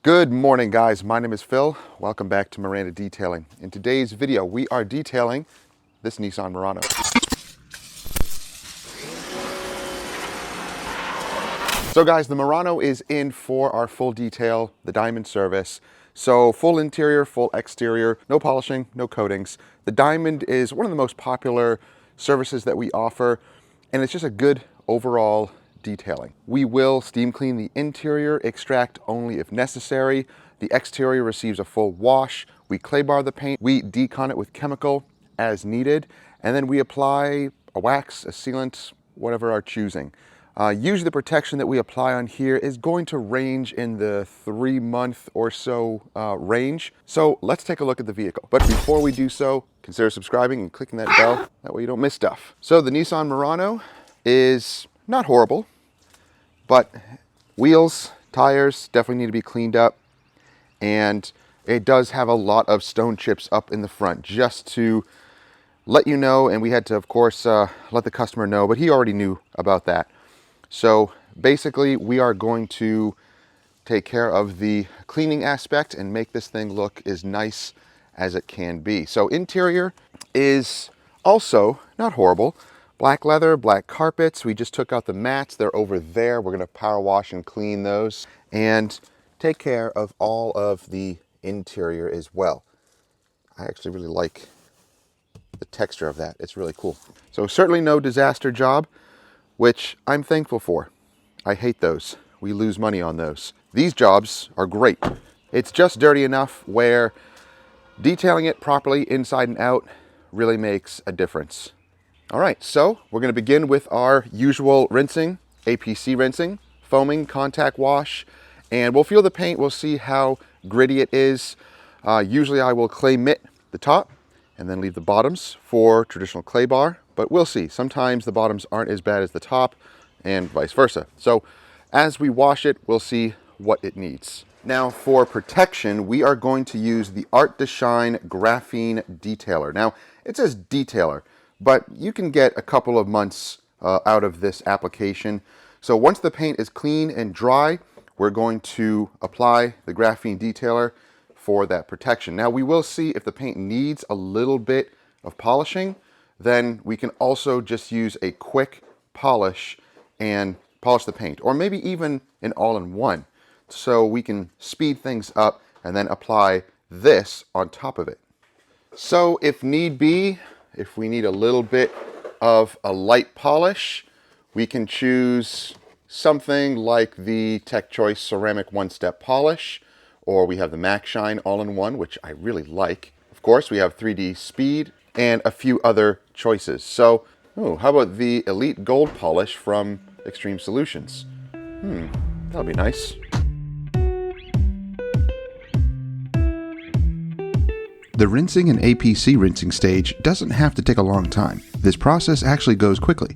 Good morning, guys. My name is Phil. Welcome back to Miranda Detailing. In today's video, we are detailing this Nissan Murano. So guys, the Murano is in for our full detail, the diamond service. So full interior, full exterior, no polishing, no coatings. The diamond is one of the most popular services that we offer, and it's just a good overall detailing. We will steam clean the interior, extract only if necessary. The exterior receives a full wash. We clay bar the paint. We decon it with chemical as needed. And then we apply a wax, a sealant, whatever our choosing. Usually the protection that we apply on here is going to range in the 3-month or so range. So let's take a look at the vehicle. But before we do so, consider subscribing and clicking that bell. That way you don't miss stuff. So the Nissan Murano is not horrible, but wheels, tires definitely need to be cleaned up. And it does have a lot of stone chips up in the front, just to let you know. And we had to, of course, let the customer know, but he already knew about that. So basically we are going to take care of the cleaning aspect and make this thing look as nice as it can be. So interior is also not horrible. Black leather, black carpets. We just took out the mats. They're over there. We're going to power wash and clean those and take care of all of the interior as well. I actually really like the texture of that. It's really cool. So certainly no disaster job, which I'm thankful for. I hate those. We lose money on those. These jobs are great. It's just dirty enough where detailing it properly inside and out really makes a difference. All right, so we're going to begin with our usual rinsing, APC rinsing, foaming, contact wash, and we'll feel the paint. We'll see how gritty it is. Usually I will clay mitt the top and then leave the bottoms for traditional clay bar, but we'll see. Sometimes the bottoms aren't as bad as the top and vice versa. So as we wash it, we'll see what it needs. Now for protection, we are going to use the Art to Shine Graphene Detailer. Now it says detailer, but you can get a couple of months out of this application. So once the paint is clean and dry, we're going to apply the graphene detailer for that protection. Now we will see if the paint needs a little bit of polishing, then we can also just use a quick polish and polish the paint, or maybe even an all-in-one, so we can speed things up and then apply this on top of it. So if need be, if we need a little bit of a light polish, we can choose something like the Tech Choice Ceramic One-Step Polish, or we have the Max Shine All-in-One, which I really like. Of course, we have 3D Speed and a few other choices. So, how about the Elite Gold Polish from Extreme Solutions? That'll be nice. The rinsing and APC rinsing stage doesn't have to take a long time. This process actually goes quickly.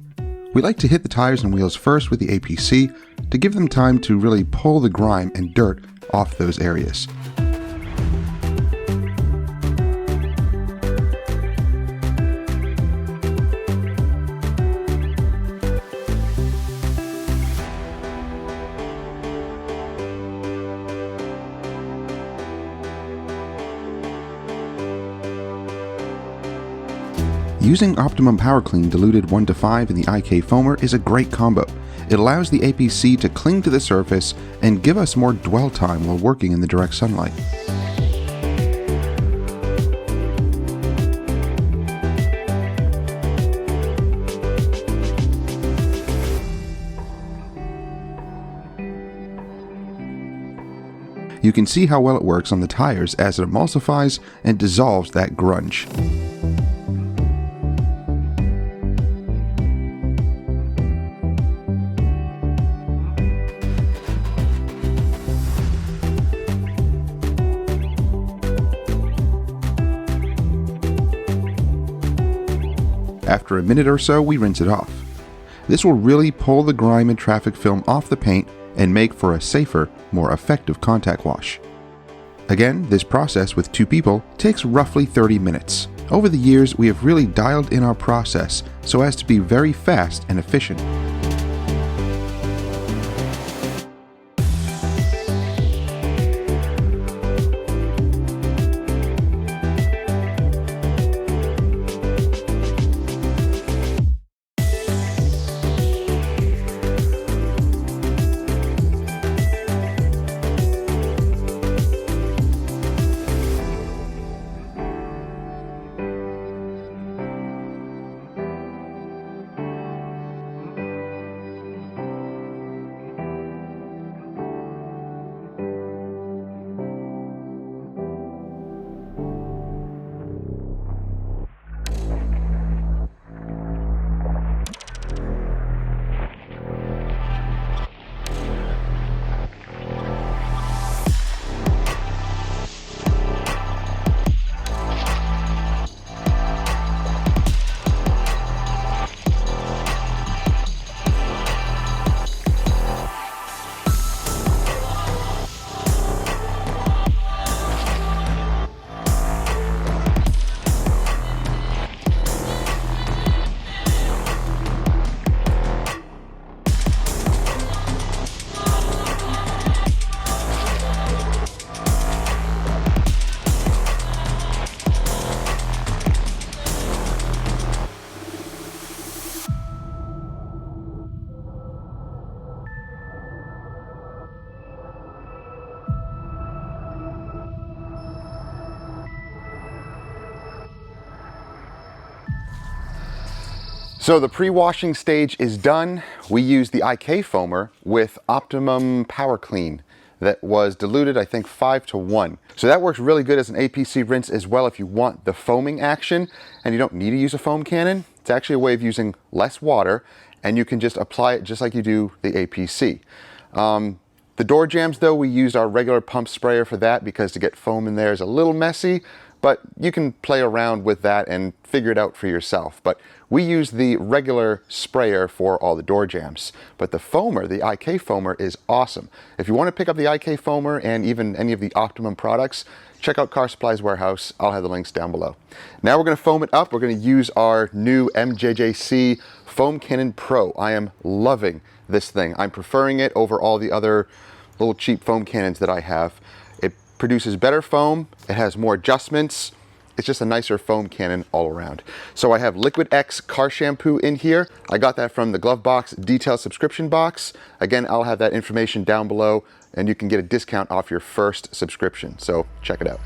We like to hit the tires and wheels first with the APC to give them time to really pull the grime and dirt off those areas. Using Optimum Power Clean diluted 1:5 in the IK foamer is a great combo. It allows the APC to cling to the surface and give us more dwell time while working in the direct sunlight. You can see how well it works on the tires as it emulsifies and dissolves that grunge. After a minute or so, we rinse it off. This will really pull the grime and traffic film off the paint and make for a safer, more effective contact wash. Again, this process with 2 people takes roughly 30 minutes. Over the years, we have really dialed in our process so as to be very fast and efficient. So the pre-washing stage is done. We used the IK foamer with Optimum Power Clean that was diluted, I think, 5-to-1. So that works really good as an APC rinse as well if you want the foaming action and you don't need to use a foam cannon. It's actually a way of using less water and you can just apply it just like you do the APC. The door jambs though, we used our regular pump sprayer for that because to get foam in there is a little messy, but you can play around with that and figure it out for yourself. But we use the regular sprayer for all the door jambs. But the foamer, the IK foamer, is awesome. If you want to pick up the IK foamer and even any of the Optimum products, check out Car Supplies Warehouse. I'll have the links down below. Now we're going to foam it up. We're going to use our new MJJC Foam Cannon Pro. I am loving this thing. I'm preferring it over all the other little cheap foam cannons that I have. It produces better foam. It has more adjustments. It's just a nicer foam cannon all around. So I have Liquid X car shampoo in here. I got that from the Glove Box detail subscription box. Again, I'll have that information down below and you can get a discount off your first subscription. So check it out.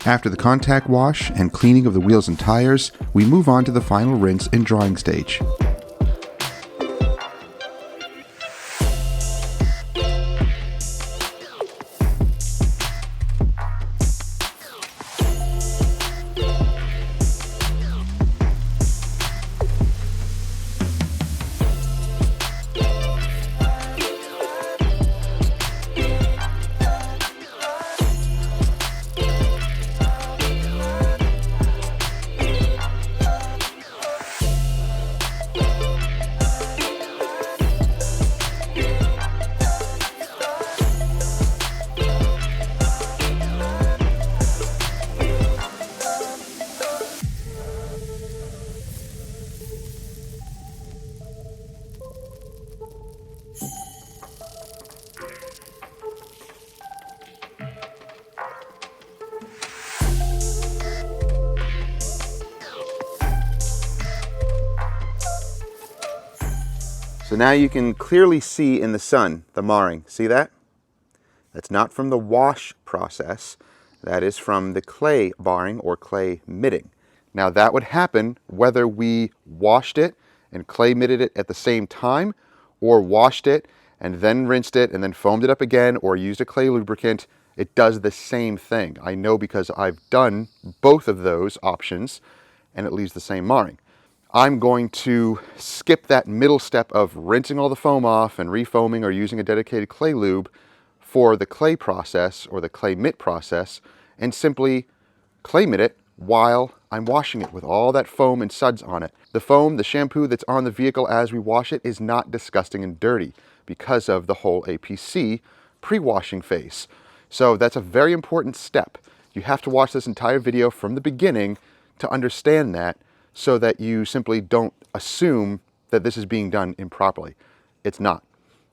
After the contact wash and cleaning of the wheels and tires, we move on to the final rinse and drying stage. So now you can clearly see in the sun the marring. See that? That's not from the wash process. That is from the clay barring or clay mitting. Now that would happen whether we washed it and clay mitted it at the same time, or washed it and then rinsed it and then foamed it up again, or used a clay lubricant. It does the same thing. I know because I've done both of those options and it leaves the same marring. I'm going to skip that middle step of rinsing all the foam off and refoaming or using a dedicated clay lube for the clay process or the clay mitt process, and simply clay mitt it while I'm washing it with all that foam and suds on it. The foam, the shampoo that's on the vehicle as we wash it is not disgusting and dirty because of the whole APC pre-washing phase. So that's a very important step. You have to watch this entire video from the beginning to understand that, so that you simply don't assume that this is being done improperly. It's not.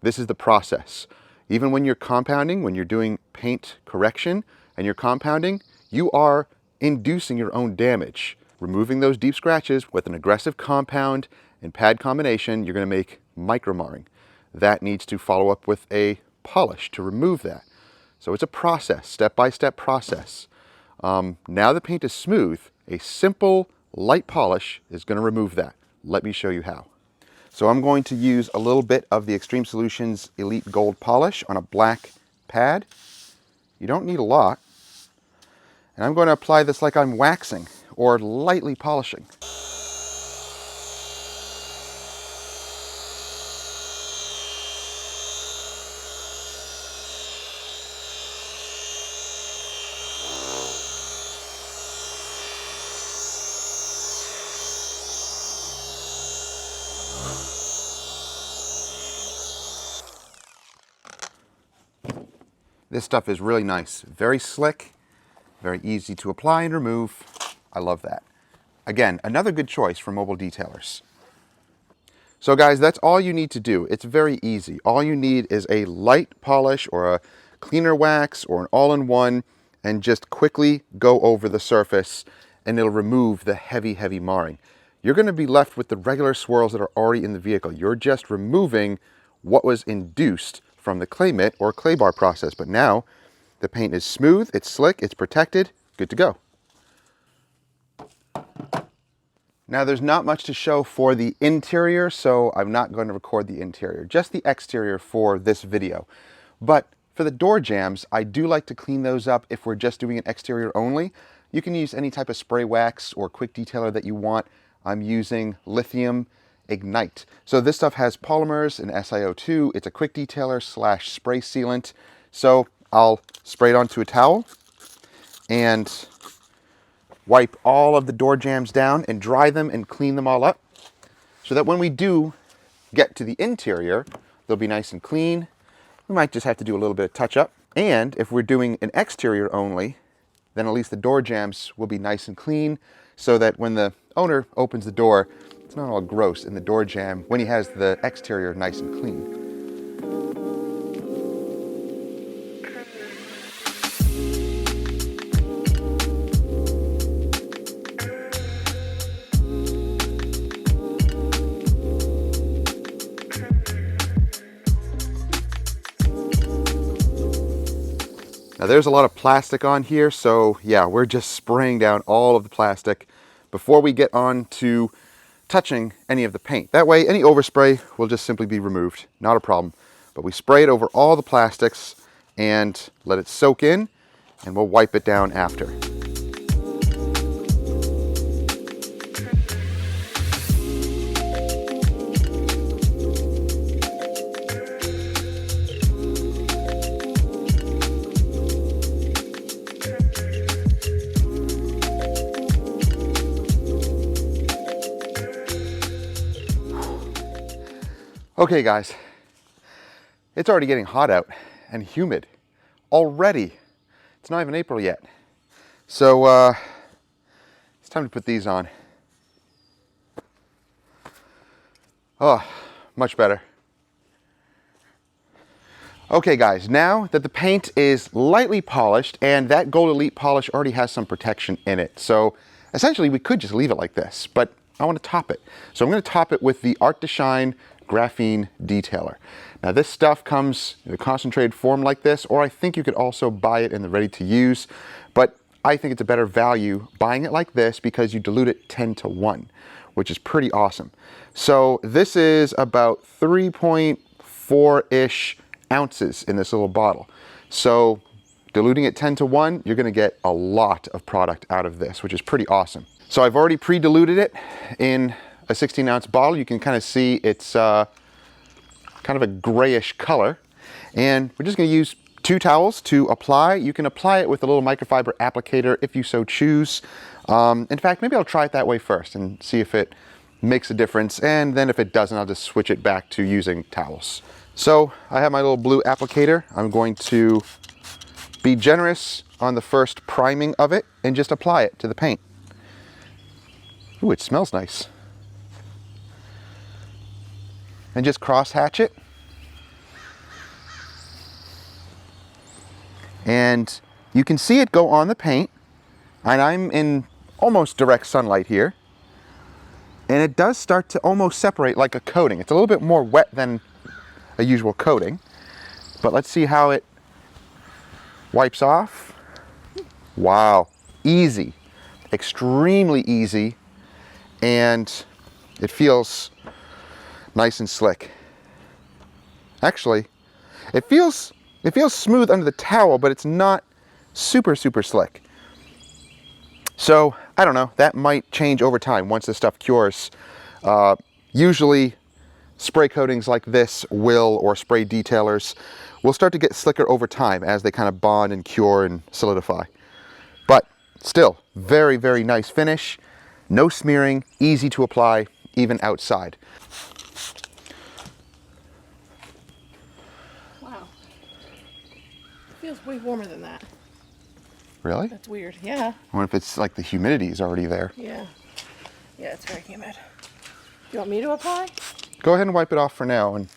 This is the process. Even when you're compounding, when you're doing paint correction and you're compounding, you are inducing your own damage. Removing those deep scratches with an aggressive compound and pad combination, you're going to make micro marring. That needs to follow up with a polish to remove that. So it's a process, step-by-step process. Now the paint is smooth, a simple light polish is going to remove that. Let me show you how. So I'm going to use a little bit of the Extreme Solutions Elite Gold polish on a black pad. You don't need a lot. And I'm going to apply this like I'm waxing or lightly polishing. This stuff is really nice, very slick, very easy to apply and remove. I love that. Again, another good choice for mobile detailers. So guys, that's all you need to do. It's very easy. All you need is a light polish or a cleaner wax or an all-in-one, and just quickly go over the surface and it'll remove the heavy, heavy marring. You're going to be left with the regular swirls that are already in the vehicle. You're just removing what was induced from the clay mitt or clay bar process. But now the paint is smooth, it's slick, it's protected, good to go. Now there's not much to show for the interior, so I'm not going to record the interior, just the exterior for this video. But for the door jambs, I do like to clean those up if we're just doing an exterior only. You can use any type of spray wax or quick detailer that you want. I'm using lithium Ignite. So this stuff has polymers and SiO2. It's a quick detailer / spray sealant. So I'll spray it onto a towel and wipe all of the door jambs down and dry them and clean them all up so that when we do get to the interior, they'll be nice and clean. We might just have to do a little bit of touch up. And if we're doing an exterior only, then at least the door jambs will be nice and clean so that when the owner opens the door, it's not all gross in the door jamb when he has the exterior nice and clean. Now there's a lot of plastic on here, so yeah, we're just spraying down all of the plastic before we get on to touching any of the paint. That way, any overspray will just simply be removed, not a problem. But we spray it over all the plastics and let it soak in, and we'll wipe it down after. Okay guys, it's already getting hot out and humid already. It's not even April yet. So it's time to put these on. Oh, much better. Okay guys, now that the paint is lightly polished and that Gold Elite polish already has some protection in it. So essentially we could just leave it like this, but I want to top it. So I'm going to top it with the Art to Shine Graphene detailer. Now this stuff comes in a concentrated form like this, or I think you could also buy it in the ready to use, but I think it's a better value buying it like this because you dilute it 10-to-1, which is pretty awesome. So this is about 3.4-ish ounces in this little bottle. So diluting it 10-to-1, you're gonna get a lot of product out of this, which is pretty awesome. So I've already pre-diluted it in a 16-ounce bottle. You can kind of see it's kind of a grayish color. And we're just going to use 2 towels to apply. You can apply it with a little microfiber applicator if you so choose. In fact, maybe I'll try it that way first and see if it makes a difference. And then if it doesn't, I'll just switch it back to using towels. So I have my little blue applicator. I'm going to be generous on the first priming of it and just apply it to the paint. Ooh, it smells nice. and just cross hatch it. And you can see it go on the paint, and I'm in almost direct sunlight here. And it does start to almost separate like a coating. It's a little bit more wet than a usual coating, but let's see how it wipes off. Wow, easy, extremely easy, and it feels nice and slick. Actually, it feels smooth under the towel, but it's not super slick. So I don't know, that might change over time once this stuff cures. Usually spray coatings like this or spray detailers will start to get slicker over time as they kind of bond and cure and solidify. But still, very nice finish. No smearing, easy to apply, even outside. Wow. Feels way warmer than that. Really? That's weird, yeah. I wonder if it's like the humidity is already there. Yeah. Yeah, it's very humid. You want me to apply? Go ahead and wipe it off for now and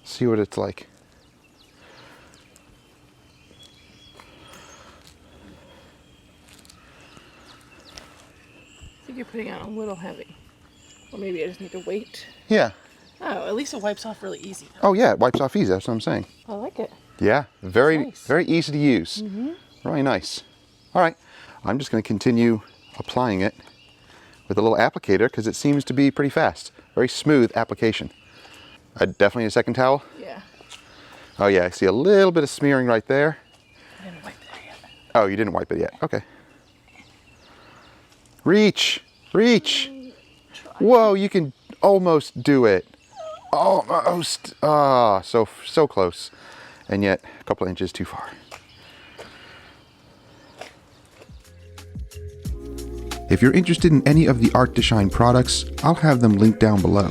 see what it's like. I think you're putting it on a little heavy. Or maybe I just need to wait. Yeah. Oh, at least it wipes off really easy. Oh yeah, it wipes off easy, that's what I'm saying. I like it. Yeah, very nice. very easy to use. Really nice. All right, I'm just going to continue applying it with a little applicator because it seems to be pretty fast. Very smooth application. Definitely a second towel. Yeah. Oh yeah, I see a little bit of smearing right there. I didn't wipe that yet. Oh, you didn't wipe it yet. Okay. Reach. Whoa, you can almost do it. Almost. Ah, so close. And yet a couple of inches too far. If you're interested in any of the Art to Shine products, I'll have them linked down below.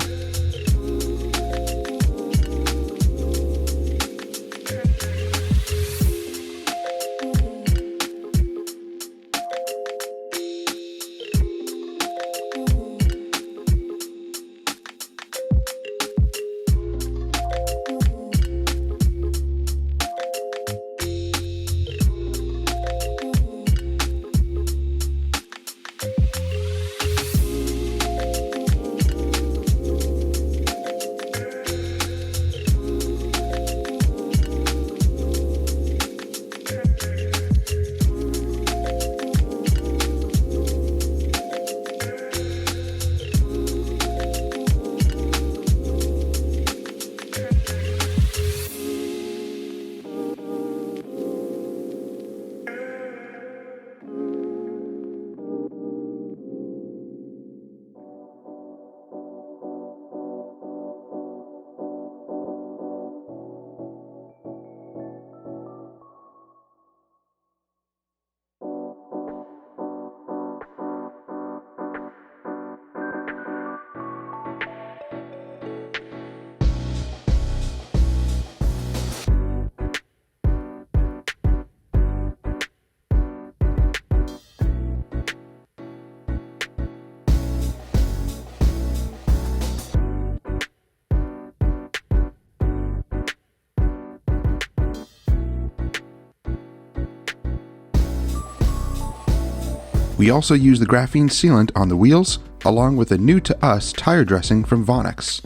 We also use the graphene sealant on the wheels, along with a new to us tire dressing from Vonix.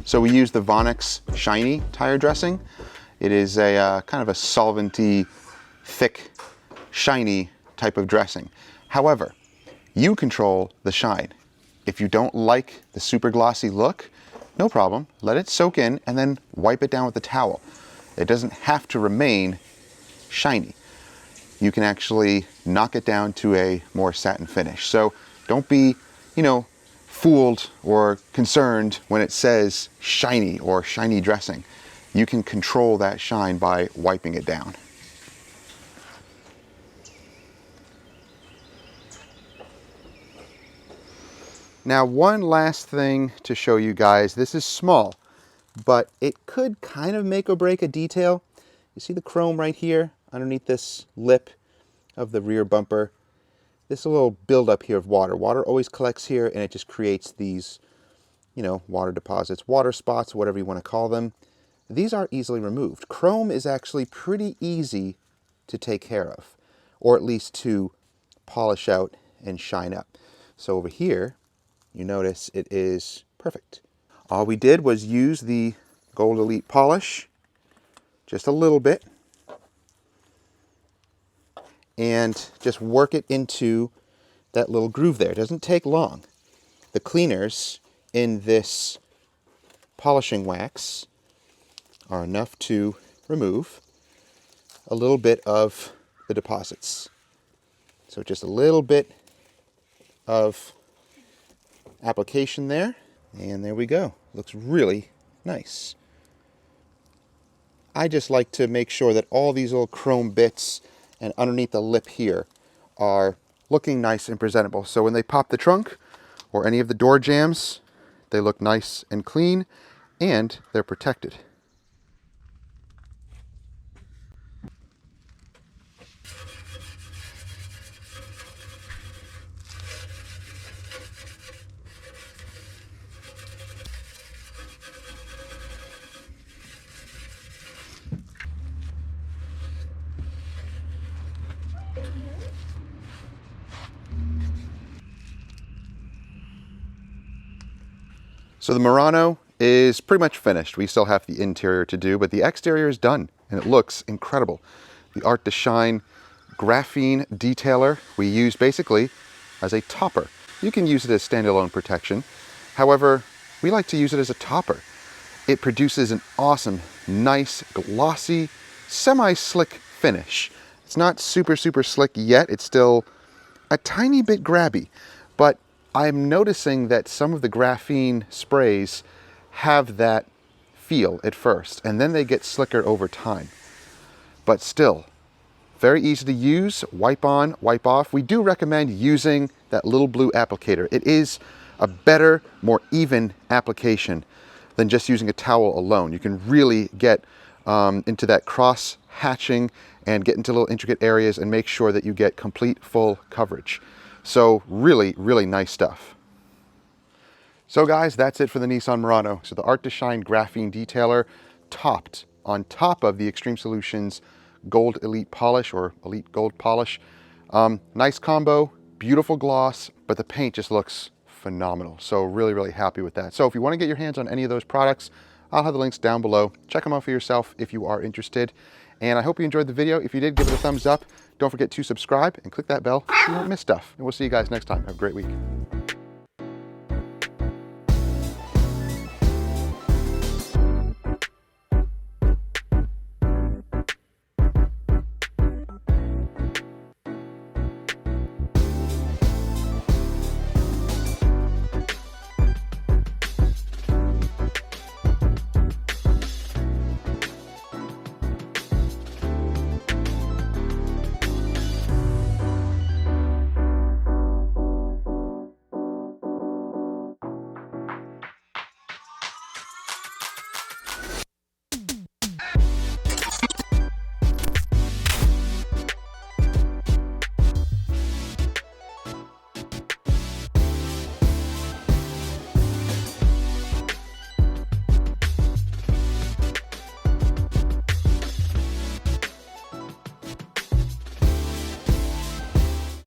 So we use the Vonix Shiny tire dressing. It is a kind of a solventy, thick, shiny type of dressing. However, you control the shine. If you don't like the super glossy look, no problem. Let it soak in and then wipe it down with a towel. It doesn't have to remain shiny. you can actually knock it down to a more satin finish. So don't be, fooled or concerned when it says shiny or shiny dressing. You can control that shine by wiping it down. Now, one last thing to show you guys. This is small, but it could kind of make or break a detail. You see the chrome right here underneath this lip of the rear bumper? This little buildup here of water. Water always collects here, and it just creates these, water deposits, water spots, whatever you want to call them. These are easily removed. Chrome is actually pretty easy to take care of, or at least to polish out and shine up. So over here, you notice it is perfect. All we did was use the Gold Elite polish, just a little bit, and just work it into that little groove there. It doesn't take long. The cleaners in this polishing wax are enough to remove a little bit of the deposits. So just a little bit of application there, and there we go. Looks really nice. I just like to make sure that all these little chrome bits and underneath the lip here are looking nice and presentable. So when they pop the trunk or any of the door jambs, they look nice and clean and they're protected. So the Murano is pretty much finished. We still have the interior to do, but the exterior is done and it looks incredible. The Art to Shine graphene detailer we use basically as a topper. You can use it as standalone protection. However, we like to use it as a topper. It produces an awesome, nice, glossy, semi-slick finish. It's not super slick yet. It's still a tiny bit grabby, but I'm noticing that some of the graphene sprays have that feel at first, and then they get slicker over time. But still, very easy to use, wipe on, wipe off. We do recommend using that little blue applicator. It is a better, more even application than just using a towel alone. You can really get into that cross hatching and get into little intricate areas and make sure that you get complete full coverage. So really nice stuff. So guys, that's it for the Nissan Murano. So the Art to Shine graphene detailer topped on top of the Extreme Solutions Gold Elite polish or Elite Gold polish. Nice combo, beautiful gloss, but the paint just looks phenomenal. So really happy with that. So if you want to get your hands on any of those products, I'll have the links down below. Check them out for yourself if you are interested. And I hope you enjoyed the video. If you did, give it a thumbs up. Don't forget to subscribe and click that bell so you don't miss stuff. And we'll see you guys next time. Have a great week.